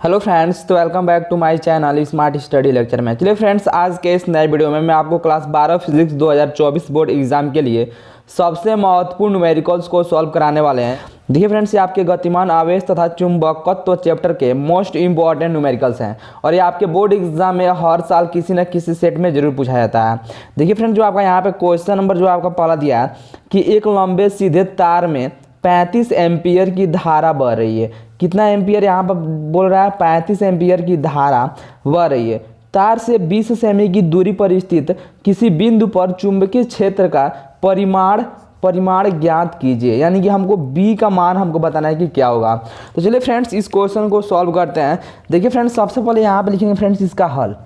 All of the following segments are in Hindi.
हेलो फ्रेंड्स, तो welcome back to my channel smart study lecture में। चलिए फ्रेंड्स, आज के इस नए वीडियो में मैं आपको क्लास 12 फिजिक्स 2024 बोर्ड एग्जाम के लिए सबसे महत्वपूर्ण न्यूमेरिकल्स को सॉल्व कराने वाले हैं। देखिए फ्रेंड्स, ये आपके गतिमान आवेश तथा चुंबकत्व चैप्टर के मोस्ट इंपॉर्टेंट न्यूमेरिकल्स हैं और ये आपके बोर्ड एग्जाम में हर साल किसी न किसी सेट में जरूर पूछा जाता है। देखिए फ्रेंड्स, जो आपका यहाँ पे क्वेश्चन नंबर जो आपका पहला दिया है कि एक लंबे सीधे तार में 35 एम्पियर की धारा बह रही है। कितना एम्पियर यहाँ पर बोल रहा है? 35 एम्पियर की धारा बह रही है। तार से 20 सेमी की दूरी पर स्थित किसी बिंदु पर चुंबकीय क्षेत्र का परिमाण ज्ञात कीजिए। यानी कि हमको बी का मान हमको बताना है कि क्या होगा। तो चलिए फ्रेंड्स, इस क्वेश्चन को सॉल्व करते हैं। देखिए फ्रेंड्स, सबसे पहले यहाँ पे लिखेंगे फ्रेंड्स इसका हल।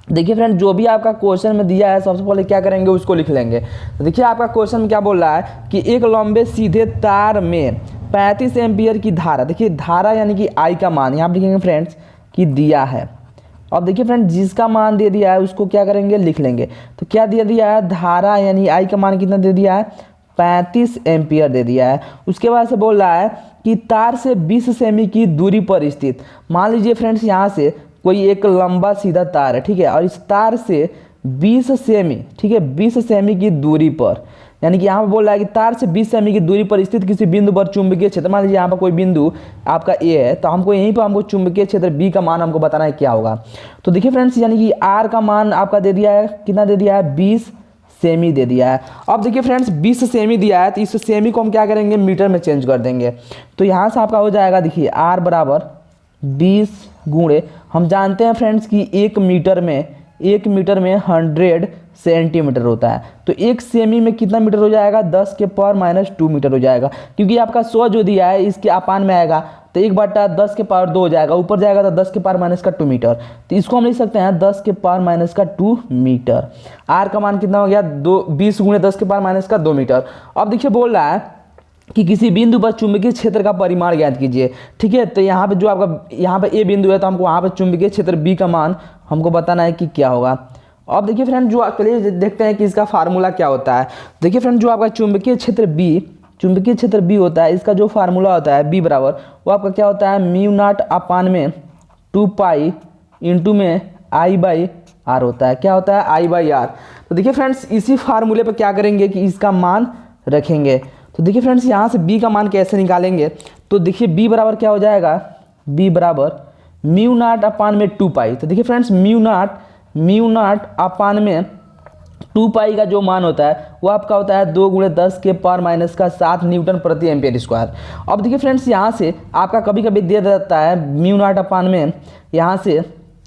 देखिए फ्रेंड, जो भी आपका क्वेश्चन में दिया है सबसे पहले क्या करेंगे, उसको लिख लेंगे। तो देखिए आपका क्वेश्चन में क्या बोल रहा है कि एक लंबे सीधे तार में 35 एम्पियर की धारा, देखिए धारा यानी कि आई का मान यहाँ पर लिखेंगे फ्रेंड्स कि दिया है। अब देखिए फ्रेंड, जिसका मान दे दिया है उसको क्या करेंगे, लिख लेंगे। तो क्या दे दिया है? धारा यानी आई का मान कितना दे दिया है? 35 एम्पियर दे दिया है। उसके बाद से बोल रहा है कि तार से 20 सेमी की दूरी पर स्थित, मान लीजिए फ्रेंड्स यहाँ से कोई एक लंबा सीधा तार है, ठीक है, और इस तार से 20 सेमी, ठीक है, 20 सेमी की दूरी पर, यानी कि यहाँ पर बोल रहा है कि तार से 20 सेमी की दूरी पर स्थित किसी बिंदु पर चुंबकीय क्षेत्र, मान लीजिए यहाँ पर कोई बिंदु आपका ए है, तो हमको यहीं पर हमको चुंबकीय क्षेत्र बी का मान हमको बताना है क्या होगा। तो देखिए फ्रेंड्स, यानी कि आर का मान आपका दे दिया है, कितना दे दिया है? 20 सेमी दे दिया है। अब देखिए फ्रेंड्स, 20 सेमी दिया है तो इस सेमी को हम क्या करेंगे, मीटर में चेंज कर देंगे। तो यहाँ से आपका हो जाएगा, देखिए आर बराबर 20 गुणे, हम जानते हैं फ्रेंड्स कि एक मीटर में 100 सेंटीमीटर होता है। तो एक सेमी में कितना मीटर हो जाएगा? 10 के पावर -2 मीटर हो जाएगा, क्योंकि आपका 100 जो दिया है इसके अपान में आएगा तो 1/10 के पावर 2 हो जाएगा, ऊपर जाएगा तो 10 के पावर -2 मीटर। तो इसको हम लिख सकते हैं 10 के पावर -2 मीटर। आर का मान कितना हो गया? 20 गुणे 10 के पावर -2 मीटर। अब देखिए बोल रहा है कि किसी बिंदु पर चुंबकीय क्षेत्र का परिमाण ज्ञात कीजिए, ठीक है। तो यहाँ पे जो आपका यहाँ पे ए बिंदु है तो हमको वहाँ पे चुंबकीय क्षेत्र बी का मान हमको बताना है कि क्या होगा। अब देखिए फ्रेंड, जो चलिए देखते हैं कि इसका फार्मूला क्या होता है। देखिए फ्रेंड, जो आपका चुंबकीय क्षेत्र बी होता है, इसका जो फार्मूला होता है बी बराबर, वो आपका क्या होता है? μ0 अपान में 2 पाई इंटू में I/R होता है। क्या होता है? I/R। तो देखिए फ्रेंड्स, इसी फार्मूले पर क्या करेंगे कि इसका मान रखेंगे। तो देखिए फ्रेंड्स, यहाँ से b का मान कैसे निकालेंगे? तो देखिए b बराबर क्या हो जाएगा? b बराबर μ0 अपान में 2 पाई। तो देखिए फ्रेंड्स, μ0 अपान में 2 पाई का जो मान होता है वो आपका होता है 2 गुणे 10 के पावर -7 न्यूटन प्रति एम्पियर स्क्वायर। अब देखिए फ्रेंड्स, यहाँ से आपका कभी कभी दे देता है μ0 अपान में, यहाँ से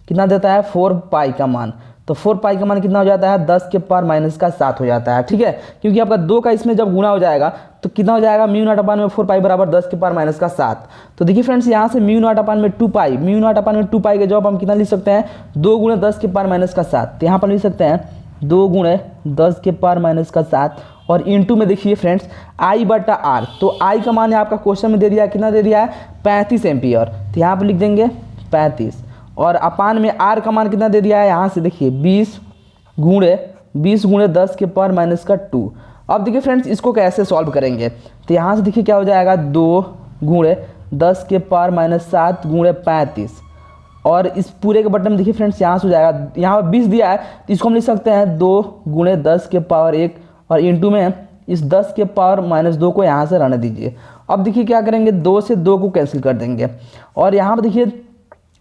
कितना देता है? 4 पाई का मान। तो 4 पाई का मान कितना हो जाता है? 10 के पावर -7 हो जाता है, ठीक है, क्योंकि आपका 2 का इसमें जब गुणा हो जाएगा तो कितना हो जाएगा? μ0 अपान में 4 पाई बराबर 10 के पावर -7। तो देखिए फ्रेंड्स, यहाँ से μ0 अपान में 2 पाई, μ0 अपान में 2 पाई के जवाब हम कितना लिख सकते हैं? 2 गुणे 10 के पावर -7। तो यहाँ पर लिख सकते हैं 2 गुणे 10 के पावर -7 और इंटू में देखिए फ्रेंड्स I/R। तो आई का मान आपका क्वेश्चन में दे दिया है, कितना दे दिया है? 35 एम्पियर। तो यहाँ पर लिख देंगे 35 और अपान में आर का मान कितना दे दिया है? यहाँ से देखिए 20 गुणे 10 के पावर -2। अब देखिए फ्रेंड्स, इसको कैसे सॉल्व करेंगे? तो यहाँ से देखिए क्या हो जाएगा? 2 गुणे 10 के पावर -7 गुणे 35 और इस पूरे के बटन में देखिए फ्रेंड्स यहाँ से हो जाएगा, यहाँ पर 20 दिया है तो इसको हम लिख सकते हैं 2 गुणे 10 के पावर 1 और इंटू में इस 10 के पावर -2 को यहाँ से रहने दीजिए। अब देखिए क्या करेंगे? 2 से 2 को कैंसिल कर देंगे और यहाँ पर देखिए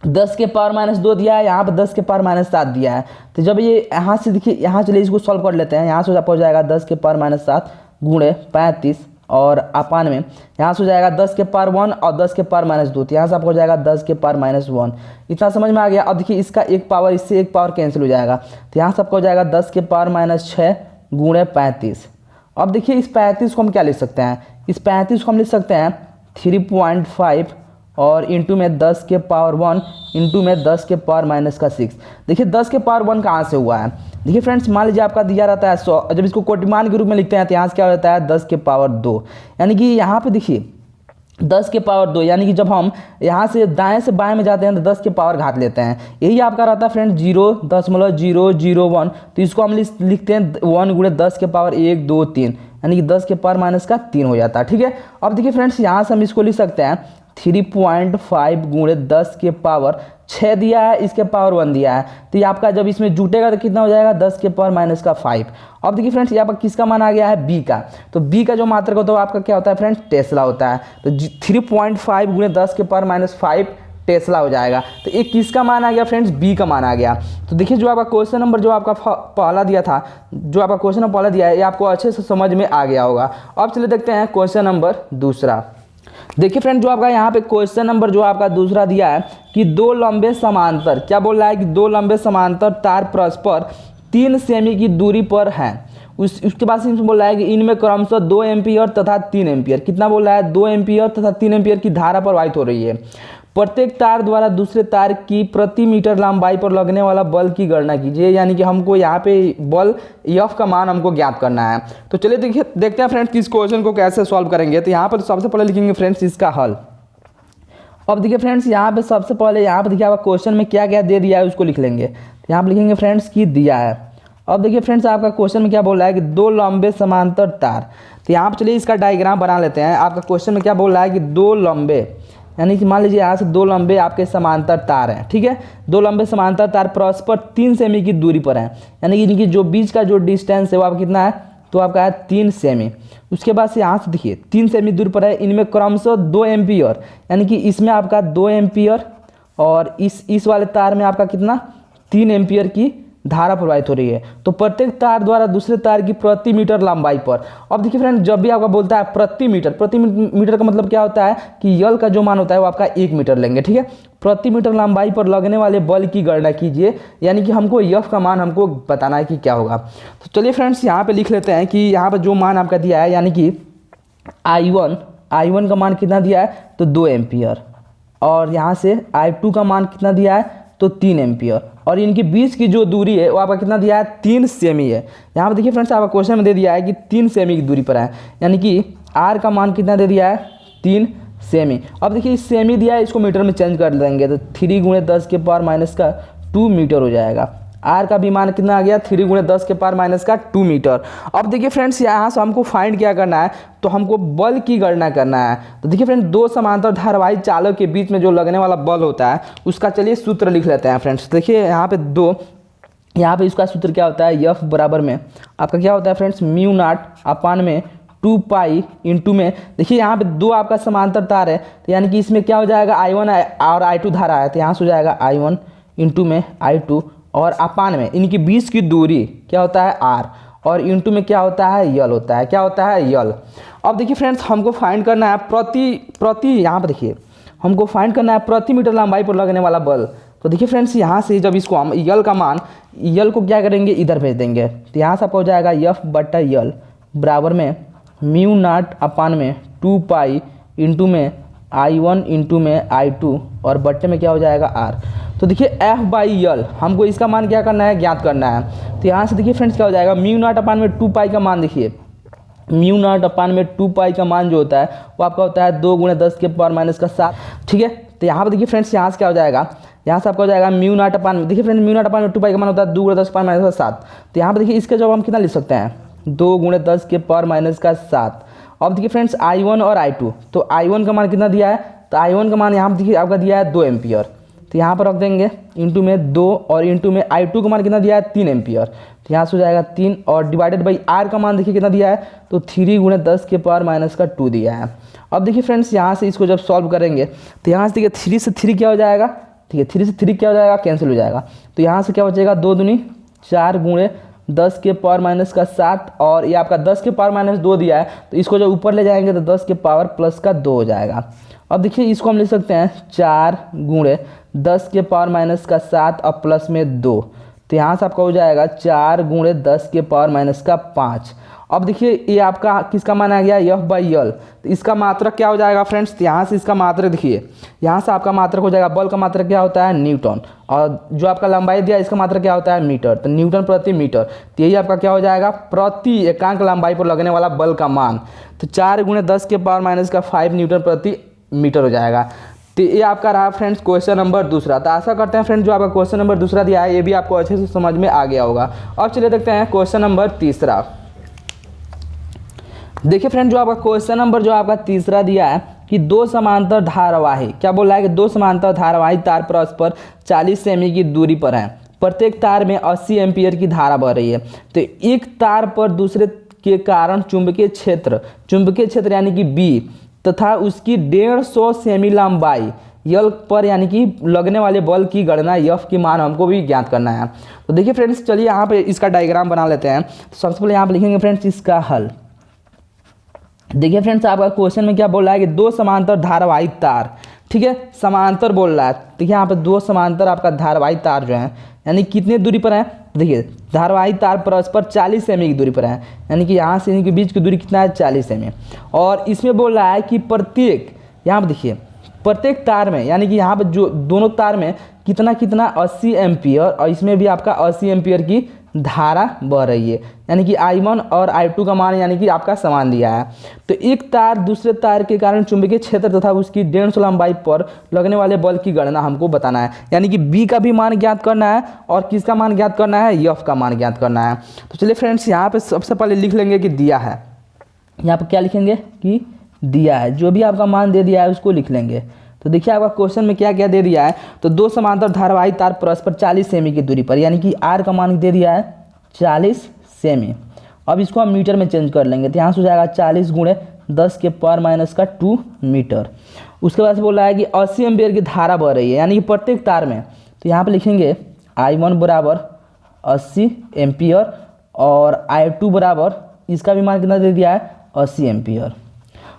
10 के पावर -2 दिया है, यहाँ पर 10 के पावर -7 दिया है। तो जब ये यहाँ से देखिए, यहाँ चलिए इसको सॉल्व कर लेते हैं। यहाँ से हो जाएगा 10 के पावर -7 गुणे 35 और अपान में यहाँ से हो जाएगा 10 के पावर 1 और 10 के पावर -2। तो यहाँ से आपको हो जाएगा 10 के पावर -1। इतना समझ में आ गया। अब देखिए इसका एक पावर इससे एक पावर कैंसिल हो जाएगा, तो यहाँ से आपको हो जाएगा 10 के पावर -6 गुणे 35। अब देखिए इस 35 को हम क्या लिख सकते हैं? इस 35 को हम लिख सकते हैं 3.5 और इंटू में 10 के पावर 1 इंटू में 10 के पावर -6। देखिए 10 के पावर 1 कहाँ से हुआ है? देखिए फ्रेंड्स, मान लीजिए आपका दिया रहता है 100, जब इसको कोटिमान के रूप में लिखते हैं तो यहाँ से क्या होता है? 10 के पावर 2। यानी कि यहाँ पे देखिए 10 के पावर 2, यानी कि जब हम यहाँ से दाएं से बाएं में जाते हैं तो 10 के पावर घात लेते हैं। यही आपका रहता है फ्रेंड 0.001। तो इसको हम लिखते हैं 1 गुणे 10 के पावर 1 2 3, यानी कि 10 के पावर -3 हो जाता है, ठीक है। अब देखिए फ्रेंड्स, यहाँ से हम इसको लिख सकते हैं 3.5 गुणे 10 के पावर 6 दिया है, इसके पावर 1 दिया है। तो ये आपका जब इसमें जुटेगा तो कितना हो जाएगा 10 के पावर माइनस का 5। अब देखिए फ्रेंड्स यहाँ पर किसका मान आ गया है बी का। तो बी का जो मात्रक होता है आपका क्या होता है फ्रेंड्स टेस्ला होता है। तो 3.5 गुणे 10 के पावर माइनस 5 टेस्ला हो जाएगा। तो ये किसका मान आ गया फ्रेंड्स बी का मान आ गया। तो देखिए जो आपका क्वेश्चन नंबर जो आपका पहला दिया था, जो आपका क्वेश्चन नंबर पहला दिया है, ये आपको अच्छे से समझ में आ गया होगा। अब चलिए देखते हैं क्वेश्चन नंबर दूसरा। देखिए फ्रेंड जो आपका यहाँ पे क्वेश्चन नंबर जो आपका दूसरा दिया है कि दो लंबे समांतर, क्या बोल रहा है कि दो लंबे समांतर तार परस्पर 3 सेमी की दूरी पर हैं। उसके बाद से बोल रहा है कि इनमें क्रमशः 2 एम्पीयर तथा 3 एम्पीयर, कितना बोल रहा है 2 एम्पीयर तथा 3 एम्पीयर की धारा प्रवाहित हो रही है। प्रत्येक तार द्वारा दूसरे तार की प्रति मीटर लंबाई पर लगने वाला बल की गणना कीजिए। यानी कि हमको यहाँ पे बल एफ का मान हमको ज्ञात करना है। तो चलिए देखिए देखते हैं फ्रेंड्स इस क्वेश्चन को कैसे सॉल्व करेंगे। तो यहाँ पर सबसे पहले लिखेंगे फ्रेंड्स इसका हल। अब देखिए फ्रेंड्स यहाँ पे सबसे पहले यहाँ पे देखिए आपका क्वेश्चन में क्या क्या दे दिया है उसको लिख लेंगे। यहाँ पर लिखेंगे फ्रेंड्स की दिया है। अब देखिए फ्रेंड्स आपका क्वेश्चन में क्या बोल रहा है कि दो लंबे समांतर तार। तो यहाँ पर चलिए इसका डायग्राम बना लेते हैं। आपका क्वेश्चन में क्या बोल रहा है कि दो लंबे, यानी कि मान लीजिए यहाँ से दो लंबे आपके समांतर तार हैं, ठीक है। दो लंबे समांतर तार परस्पर 3 सेमी की दूरी पर हैं, यानी कि इनकी जो बीच का जो डिस्टेंस है वो आपका कितना है, तो आपका है 3 सेमी। उसके बाद से यहाँ से देखिए 3 सेमी दूरी पर है, इनमें क्रमशः 2 एम्पीयर, यानी कि इसमें आपका 2 एम्पीयर और इस वाले तार में आपका कितना 3 एम्पीयर की धारा प्रवाहित हो रही है। तो प्रत्येक तार द्वारा दूसरे तार की प्रति मीटर लंबाई पर। अब देखिए फ्रेंड जब भी आपका बोलता है प्रति मीटर का मतलब क्या होता है कि यल का जो मान होता है वो आपका 1 मीटर लेंगे, ठीक है। प्रति मीटर लंबाई पर लगने वाले बल की गणना कीजिए, यानी कि हमको एफ का मान हमको बताना है कि क्या होगा। तो चलिए फ्रेंड्स यहाँ पे लिख लेते हैं कि यहाँ पर जो मान आपका दिया है, यानी कि I1 का मान कितना दिया है तो 2 एम्पीयर, और यहाँ से I2 का मान कितना दिया है तो 3 एम्पीयर, और इनके बीच की जो दूरी है वो आपका कितना दिया है 3 सेमी है। यहाँ पर देखिए फ्रेंड्स आपका क्वेश्चन में दे दिया है कि 3 सेमी की दूरी पर है, यानी कि आर का मान कितना दे दिया है 3 सेमी। अब देखिए इस सेमी दिया है, इसको मीटर में चेंज कर देंगे तो 3 गुणे 10 के पावर माइनस का 2 मीटर हो जाएगा। आर का भी मान कितना आ गया 3 गुणे 10 के पावर माइनस का 2 मीटर। अब देखिए फ्रेंड्स यहाँ से हमको फाइंड क्या करना है, तो हमको बल की गणना करना है। तो देखिए फ्रेंड्स दो समांतर धारावाही चालक के बीच में जो लगने वाला बल होता है उसका चलिए सूत्र लिख लेते हैं फ्रेंड्स। देखिए यहाँ पे इसका सूत्र क्या होता है, एफ बराबर में आपका क्या होता है फ्रेंड्स म्यू नॉट अपान में 2 पाई इंटू में, देखिए यहाँ पे दो आपका समांतर तार है, तो यानी कि इसमें क्या हो जाएगा I1 और I2 धारा है, तो यहाँ से हो जाएगा I1 इंटू में I2, और अपान में इनकी बीच की दूरी क्या होता है R, और इंटू में क्या होता है यल होता है, क्या होता है यल। अब देखिए फ्रेंड्स हमको फाइंड करना है प्रति यहाँ पर देखिए हमको फाइंड करना है प्रति मीटर लंबाई पर लगने वाला बल। तो देखिए फ्रेंड्स यहाँ से जब इसको हम यल का मान, यल को क्या करेंगे इधर भेज देंगे, तो यहाँ से आपका हो जाएगा एफ बटा यल बराबर में म्यू नॉट अपान में 2 पाई इंटू में I1 इंटू में I2, और बट्टे में क्या हो जाएगा R। तो देखिए एफ बाई यल हमको इसका मान क्या करना है ज्ञात करना है। तो यहाँ से देखिए फ्रेंड्स क्या हो जाएगा म्यू नॉट अपान में 2 पाई का मान, देखिए म्यू नॉट अपान में 2 पाई का मान जो होता है वो आपका होता है 2 गुणे 10 के पावर माइनस का 7, ठीक है। तो यहाँ पर देखिए फ्रेंड्स यहाँ से क्या हो जाएगा, यहाँ से आपका हो जाएगा म्यू नॉट अपान में, देखिए फ्रेंड्स म्यू नॉट अपान में 2 पाई का मान होता है 2 गुणे 10 के पावर माइनस का 7। तो यहाँ पर देखिए इसका जवाब हम कितना लिख सकते हैं 2 गुणे 10 के पावर माइनस का 7। अब देखिए फ्रेंड्स I1 और I2, तो I1 का मान कितना दिया है, तो I1 का मान यहाँ पर देखिए आपका दिया है 2 एम्पीयर, तो यहाँ पर रख देंगे इंटू में 2, और इंटू में I2 का मान कितना दिया है 3 एम्पीयर, तो यहाँ से हो जाएगा 3, और डिवाइडेड बाई R का मान देखिए कितना दिया है तो 3 गुणे 10 के पावर माइनस का 2 दिया है। अब देखिए फ्रेंड्स यहाँ से इसको जब सॉल्व करेंगे तो यहाँ से देखिए 3 से 3 क्या हो जाएगा, ठीक है 3 से 3 क्या हो जाएगा कैंसिल हो जाएगा, तो यहाँ से क्या बचेगा 2 दूनी 4 गुणे 10 के पावर माइनस का 7, और ये आपका 10 के पावर माइनस 2 दिया है, तो इसको जब ऊपर ले जाएंगे तो 10 के पावर प्लस का 2 हो जाएगा। अब देखिए इसको हम लिख सकते हैं 4 गुणे 10 के पावर माइनस का 7 और प्लस में 2, तो यहाँ से आपका हो जाएगा 4 गुणे 10 के पावर माइनस का 5। अब देखिए ये आपका किसका मान आ गया एफ बाई यल, तो इसका मात्रक क्या हो जाएगा फ्रेंड्स, तो यहाँ से इसका मात्रक देखिए यहाँ से आपका मात्रक हो जाएगा, बल का मात्रक क्या होता है न्यूटन, और जो आपका लंबाई दिया इसका मात्रक क्या होता है मीटर, तो न्यूटन प्रति मीटर। तो यही आपका क्या हो जाएगा प्रति एकांक लंबाई पर लगने वाला बल का मान, तो 4 गुणे 10 के पावर माइनस का 5 न्यूटन प्रति मीटर हो जाएगा। तो ये आपका रहा फ्रेंड्स क्वेश्चन नंबर दूसरा। तो आशा करते हैं फ्रेंड्स जो आपका क्वेश्चन नंबर दूसरा दिया है ये भी आपको अच्छे से समझ में आ गया होगा। अब चलिए देखते हैं क्वेश्चन नंबर तीसरा। देखिए फ्रेंड जो आपका क्वेश्चन नंबर जो आपका तीसरा दिया है कि कि दो समांतर धारावाही, क्या बोल रहा है कि दो समांतर धारावाही तार परस्पर 40 सेमी की दूरी पर हैं, प्रत्येक तार में 80 एम्पीयर की धारा बह रही है। तो एक तार पर दूसरे के कारण चुंबकीय क्षेत्र यानी कि बी तथा उसकी 150 सेमी लंबाई यल पर यानी कि लगने वाले बल की गणना यफ की मान हमको भी ज्ञात करना है। तो देखिए फ्रेंड्स, चलिए यहाँ पे इसका डायग्राम बना लेते हैं। तो सबसे पहले यहाँ पे लिखेंगे फ्रेंड्स इसका हल। देखिए फ्रेंड्स, आपका क्वेश्चन में क्या बोल रहा है कि दो समांतर धारावाही तार, ठीक है, समांतर बोल रहा है। देखिए यहाँ पे दो समांतर आपका धारावाही तार जो है यानी कितने दूरी पर है, देखिए धारावाही तार परस्पर 40 सेमी की दूरी पर है, यानी कि यहाँ से इनके बीच की दूरी कितना है 40 सेमी। और इसमें बोल रहा है कि प्रत्येक, यहाँ पर देखिए प्रत्येक तार में यानी कि यहाँ पर जो दोनों तार में कितना 80 एम्पीयर और इसमें भी आपका 80 एम्पीयर की धारा बह रही है, यानी कि I1 और I2 का मान यानी कि आपका समान दिया है। तो एक तार दूसरे तार के कारण चुंबकीय क्षेत्र तथा उसकी 150 लंबाई पर लगने वाले बल की गणना हमको बताना है, यानी कि B का भी मान ज्ञात करना है और किसका मान ज्ञात करना है, F का मान ज्ञात करना है। तो चलिए फ्रेंड्स, यहाँ पे सबसे पहले लिख लेंगे कि दिया है। यहाँ पर क्या लिखेंगे कि दिया है, जो भी आपका मान दे दिया है उसको लिख लेंगे। तो देखिए आपका क्वेश्चन में क्या क्या दे दिया है, तो दो समांतर धारावाही तार परस्पर 40 सेमी की दूरी पर, यानी कि आर का मान दे दिया है 40 सेमी। अब इसको हम मीटर में चेंज कर लेंगे, तो यहाँ से हो जाएगा 40 गुणे 10 के पावर माइनस का 2 मीटर। उसके बाद से बोल रहा है कि 80 एम्पीयर की धारा बह रही है, यानी कि प्रत्येक तार में। तो यहाँ पर लिखेंगे I1 बराबर 80 एम्पीयर और I2 बराबर इसका भी मान कितना दे दिया है 80 एम्पीयर।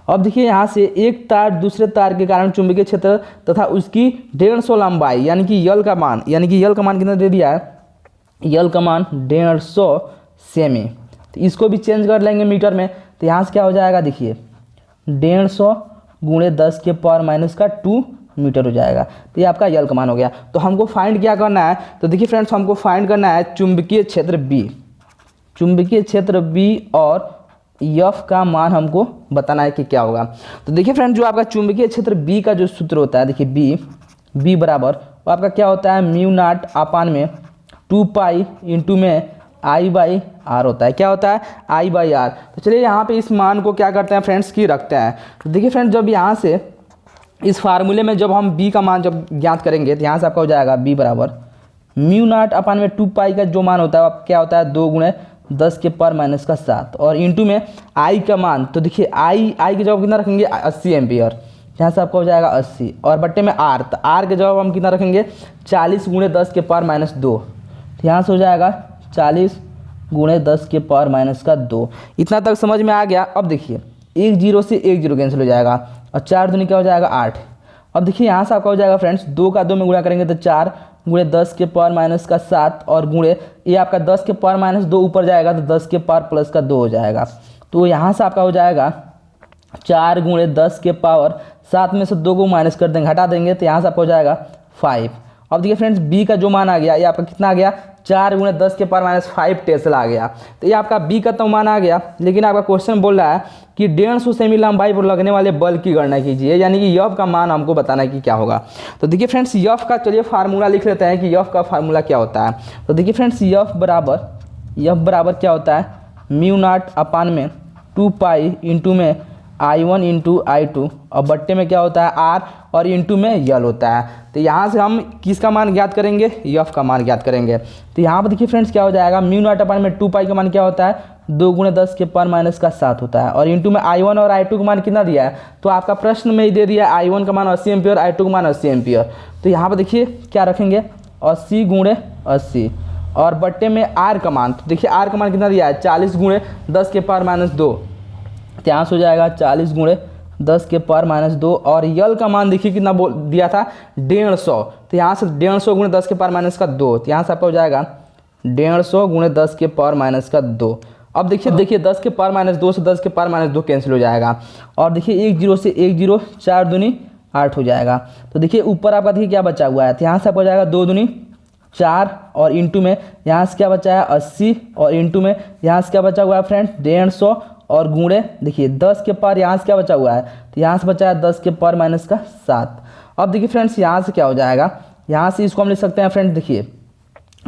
अब देखिए यहाँ से एक तार दूसरे तार के कारण चुंबकीय क्षेत्र तथा उसकी 150 लंबाई यानी कि यल का मान कितना दे दिया है, यल का मान 150 सेमी। तो इसको भी चेंज कर लेंगे मीटर में। तो यहाँ से क्या हो जाएगा, देखिए 150 गुणे 10 के पावर माइनस का 2 मीटर हो जाएगा। तो ये आपका यल का मान हो गया। तो हमको फाइंड क्या करना है, तो देखिए फ्रेंड्स, हमको फाइंड करना है चुंबकीय क्षेत्र बी और यफ का मान हमको बताना है कि क्या होगा। तो देखिए फ्रेंड, जो आपका चुंबकीय क्षेत्र बी का जो सूत्र होता है, देखिए बी बराबर वो आपका क्या होता है, म्यू नॉट अपान में 2 पाई इंटू में आई बाई आर होता है। क्या होता है, आई बाई आर। तो चलिए यहाँ पे इस मान को क्या करते हैं फ्रेंड्स की रखते हैं। तो देखिए फ्रेंड्स, जब यहाँ से इस फार्मूले में जब हम बी का मान जब ज्ञात करेंगे, तो यहाँ से आपका हो जाएगा बी बराबर म्यू नॉट अपान में 2 पाई का जो मान होता है क्या होता है 2 गुणे 10 के पावर माइनस का 7 और इंटू में आई का मान। तो देखिए आई की जगह कितना रखेंगे 80 एम्पीयर, यहाँ से आपका हो जाएगा 80 और बट्टे में आर। तो आर के जवाब हम कितना रखेंगे 40 गुणे 10 के पावर माइनस 2। तो यहाँ से हो जाएगा 40 गुणे 10 के पावर माइनस का 2। इतना तक समझ में आ गया। अब देखिए 1 0 से 1 0 कैंसिल हो जाएगा और 4 दूनी क्या हो जाएगा 8। अब देखिए यहाँ से आपका हो जाएगा फ्रेंड्स 2 का 2 में गुणा करेंगे तो 4 गुणे 10 के पावर माइनस का 7 और गुणे ये आपका 10 के पावर माइनस 2 ऊपर जाएगा तो 10 के पावर प्लस का 2 हो जाएगा। तो यहाँ से आपका हो जाएगा 4 गुणे 10 के पावर 7 में से 2 को माइनस कर देंगे, हटा देंगे, तो यहाँ से आपका हो जाएगा 5। अब देखिए फ्रेंड्स, बी का जो मान आ गया ये आपका कितना आ गया 4 गुणे 10 के पावर माइनस 5 टेस्ला आ गया। तो ये आपका बी का तो मान आ गया, लेकिन आपका क्वेश्चन बोल रहा है कि 150 सेमी लंबाई पर लगने वाले बल की गणना कीजिए, यानी कि यफ का मान हमको बताना है कि क्या होगा। तो देखिए फ्रेंड्स, यफ का चलिए फार्मूला लिख लेते हैं कि यफ का फार्मूला क्या होता है। तो देखिए फ्रेंड्स, यफ बराबर क्या होता है म्यू नॉट अपान में 2 पाई इंटू में I1 इंटू I2 और बट्टे में क्या होता है आर और इंटू में यल होता है। तो यहाँ से हम किसका मान ज्ञात करेंगे, यफ का मान ज्ञात करेंगे। तो यहाँ पर देखिए फ्रेंड्स क्या हो जाएगा, म्यू नॉट अपान में 2 पाई का मान क्या होता है 2 गुणे 10 के पावर माइनस का 7 होता है और इंटू में I1 और I2 का मान कितना दिया है, तो आपका प्रश्न में ही दे दिया है I1 का मान 80 एम्पीयर, I2 का मान 80 एम्पीयर। तो यहाँ पर देखिए क्या रखेंगे 80 गुणे 80 और बट्टे में आर का मान। तो देखिए आर का मान कितना दिया है 40 गुणे 10 के पावर माइनस 2। तो यहाँ से हो जाएगा 40 गुणे 10 के पावर माइनस 2 और यल का मान देखिए कितना दिया था 150। तो यहाँ से 150 गुणे 10 के पावर माइनस का 2। तो यहाँ से आपका हो जाएगा 150 गुणे 10 के पावर माइनस का 2। अब देखिए 10 के पावर माइनस 2 से 10 के पावर माइनस 2 कैंसिल हो जाएगा और देखिए 1 0 से 1 0 4 दूनी 8 हो जाएगा। तो देखिए ऊपर आपका देखिए क्या बचा हुआ है, तो यहाँ से आपको हो जाएगा 2 दूनी 4 और इंटू में यहाँ से क्या बचा है 80 और इंटू में यहाँ से क्या बचा हुआ है फ्रेंड्स 150 और गुणे देखिए 10 के पावर यहाँ से क्या बचा हुआ है, तो यहाँ से बचा है 10 के पावर माइनस का 7। अब देखिए फ्रेंड्स यहाँ से क्या हो जाएगा, यहाँ से इसको हम लिख सकते हैं फ्रेंड्स, देखिए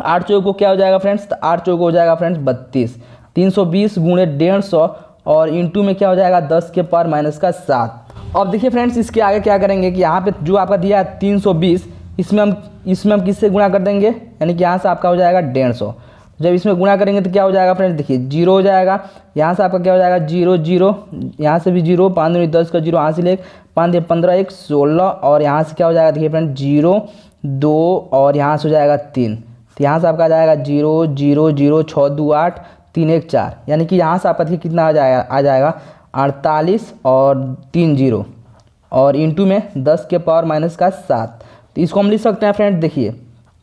8 चौक को क्या हो जाएगा फ्रेंड्स, तो 8 चौक हो जाएगा फ्रेंड्स 32 320 गुणे 150 और इंटू में क्या हो जाएगा 10 के पावर माइनस का 7 अब देखिए फ्रेंड्स, इसके आगे क्या करेंगे कि यहाँ पे जो आपका दिया है 320, इसमें हम किससे गुणा कर देंगे, यानी कि यहाँ से आपका हो जाएगा 150। जब इसमें गुणा करेंगे तो क्या हो जाएगा फ्रेंड्स, देखिए 0 हो जाएगा। यहाँ से आपका क्या हो जाएगा 0 0, यहाँ से भी 0, 5 दूनी 10 का 0 यहाँ से ले 5 दे 15 1 16, और यहाँ से क्या हो जाएगा देखिए फ्रेंड 0 2, और यहाँ से हो जाएगा 3। तो यहाँ से आपका आ जाएगा 0 0 0 6 2 8 3 1 4, यानी कि यहाँ से आपका देखिए कितना आ जाएगा 48 और 3 0, और इंटू में 10 के पावर माइनस का 7। तो इसको हम लिख सकते हैं फ्रेंड, देखिए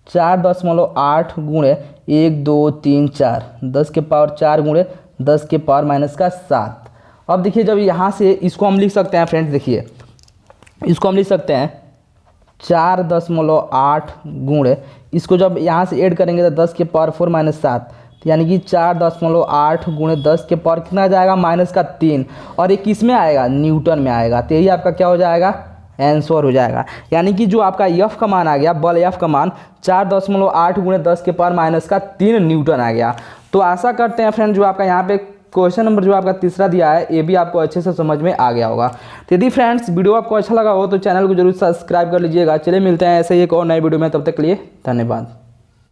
4.8 गुणे 1 2 3 4, 10 के पावर 4 गुणे 10 के पावर माइनस का 7। अब देखिए जब यहाँ से इसको हम लिख सकते हैं फ्रेंड्स, देखिए इसको हम लिख सकते हैं 4.8 गुणे, इसको जब यहाँ से ऐड करेंगे तो 10 के पावर 4 माइनस 7, यानी कि 4.8 गुणे 10 के पावर कितना आ जाएगा माइनस का 3, और ये किस में आएगा, न्यूटन में आएगा। तो यही आपका क्या हो जाएगा, आंसर हो जाएगा। यानी कि जो आपका एफ का मान आ गया, बल एफ का मान 4.8 गुणे 10 के पावर माइनस का 3 न्यूटन आ गया। तो आशा करते हैं फ्रेंड जो आपका यहाँ पे क्वेश्चन नंबर जो आपका तीसरा दिया है ये भी आपको अच्छे से समझ में आ गया होगा। तो यदि फ्रेंड्स वीडियो आपको अच्छा लगा हो तो चैनल को जरूर सब्सक्राइब कर लीजिएगा। चलिए मिलते हैं ऐसे ही एक और नई वीडियो में, तब तक के लिए धन्यवाद।